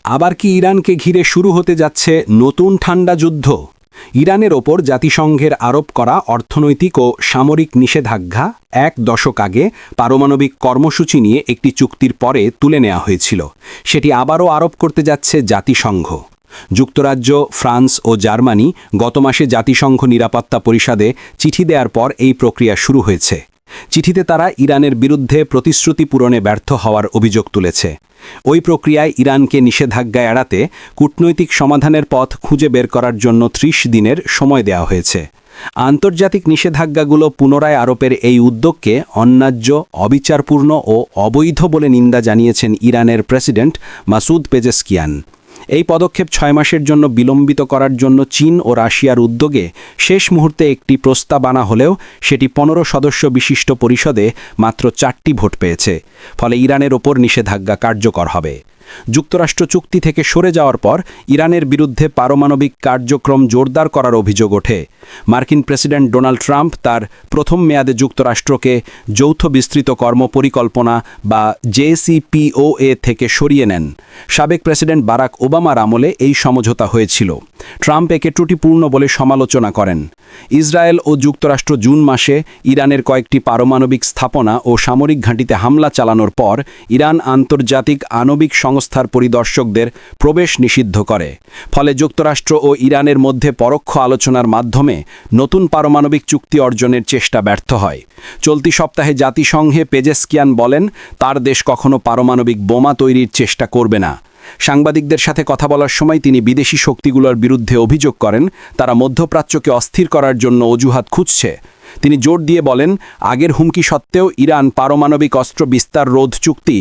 আবার কি ইরানকে ঘিরে শুরু হতে যাচ্ছে নতুন ঠান্ডা যুদ্ধ? ইরানের ওপর জাতিসংঘের আরোপ করা অর্থনৈতিক ও সামরিক নিষেধাজ্ঞা 1 দশক আগে পারমাণবিক কর্মসূচি নিয়ে একটি চুক্তির পরে তুলে নেওয়া হয়েছিল। সেটি আবারও আরোপ করতে যাচ্ছে জাতিসংঘ। যুক্তরাজ্য, ফ্রান্স ও জার্মানি গত মাসে জাতিসংঘ নিরাপত্তা পরিষদে চিঠি দেওয়ার পর এই প্রক্রিয়া শুরু হয়েছে। চিঠিতে তারা ইরানের বিরুদ্ধে প্রতিশ্রুতি পূরণে ব্যর্থ হওয়ার অভিযোগ তুলেছে। ওই প্রক্রিয়ায় ইরানকে নিষেধাজ্ঞা এড়াতে কূটনৈতিক সমাধানের পথ খুঁজে বের করার জন্য 30 দিনের সময় দেওয়া হয়েছে। আন্তর্জাতিক নিষেধাজ্ঞাগুলো পুনরায় আরোপের এই উদ্যোগকে অন্যায্য, অবিচারপূর্ণ ও অবৈধ বলে নিন্দা জানিয়েছেন ইরানের প্রেসিডেন্ট মাসুদ পেজেশকিয়ান। এই পদক্ষেপ 6 মাসের জন্য বিলম্বিত করার জন্য চীন ও রাশিয়ার উদ্যোগে শেষ মুহূর্তে একটি প্রস্তাব আনা হলেও সেটি 15 সদস্য বিশিষ্ট পরিষদে মাত্র 4টি ভোট পেয়েছে। ফলে ইরানের ওপর নিষেধাজ্ঞা কার্যকর হবে। যুক্তরাষ্ট্র চুক্তি থেকে সরে যাওয়ার পর ইরানের বিরুদ্ধে পারমাণবিক কার্যক্রম জোরদার করার অভিযোগ ওঠে। মার্কিন প্রেসিডেন্ট ডোনাল্ড ট্রাম্প তার প্রথম মেয়াদে যুক্তরাষ্ট্রকে যৌথ বিস্তৃত কর্মপরিকল্পনা বা JCPOA থেকে সরিয়ে নেন। সাবেক প্রেসিডেন্ট বারাক ওবামার আমলে এই সমঝোতা হয়েছিল। ট্রাম্প একে ত্রুটিপূর্ণ বলে সমালোচনা করেন। ইসরায়েল ও যুক্তরাষ্ট্র জুন মাসে ইরানের কয়েকটি পারমাণবিক স্থাপনা ও সামরিক ঘাঁটিতে হামলা চালানোর পর ইরান আন্তর্জাতিক আণবিক সংস্থার পরিদর্শকদের প্রবেশ নিষিদ্ধ করে। ফলে যুক্তরাষ্ট্র ও ইরানের মধ্যে পরোক্ষ আলোচনার মাধ্যমে নতুন পারমাণবিক চুক্তি অর্জনের চেষ্টা ব্যর্থ হয়। চলতি সপ্তাহে জাতিসংঘে পেজেশকিয়ান বলেন, তার দেশ কখনো পারমাণবিক বোমা তৈরির চেষ্টা করবে না। সাংবাদিকদের সাথে কথা বলার সময় তিনি বিদেশি শক্তিগুলোর বিরুদ্ধে অভিযোগ করেন, তারা মধ্যপ্রাচ্যকে অস্থির করার জন্য অজুহাত খুঁজছে। তিনি জোর দিয়ে বলেন, আগের হুমকি সত্ত্বেও ইরান পারমাণবিক অস্ত্র বিস্তার রোধ চুক্তি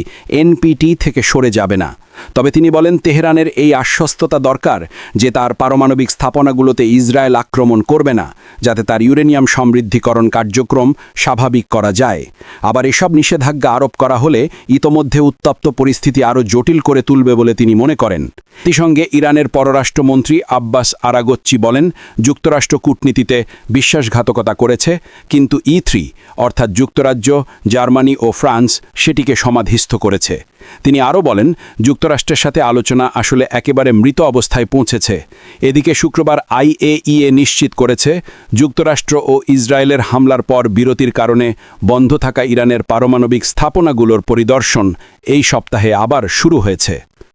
NPT থেকে সরে যাবে না। তবে তিনি বলেন, তেহরানের এই আশ্বস্ততা দরকার যে তার পারমাণবিক স্থাপনাগুলোতে ইসরায়েল আক্রমণ করবে না, যাতে তার ইউরেনিয়াম সমৃদ্ধিকরণ কার্যক্রম স্বাভাবিক করা যায়। আবার এসব নিষেধাজ্ঞা আরোপ করা হলে ইতোমধ্যে উত্তপ্ত পরিস্থিতি আরও জটিল করে তুলবে বলে তিনি মনে করেন। একইসঙ্গে ইরানের পররাষ্ট্রমন্ত্রী আব্বাস আরাগচ্চি বলেন, যুক্তরাষ্ট্র কূটনীতিতে বিশ্বাসঘাতকতা করেছে, কিন্তু E3 অর্থাৎ যুক্তরাজ্য, জার্মানি ও ফ্রান্স সেটিকে সমাধিস্থ করেছে। তিনি আরও বলেন, যুক্তরাষ্ট্রের সাথে আলোচনা আসলে একেবারে মৃত অবস্থায় পৌঁছেছে। এদিকে শুক্রবার IAEA নিশ্চিত করেছে, যুক্তরাষ্ট্র ও ইসরায়েলের হামলার পর বিরতির কারণে বন্ধ থাকা ইরানের পারমাণবিক স্থাপনাগুলোর পরিদর্শন এই সপ্তাহে আবার শুরু হয়েছে।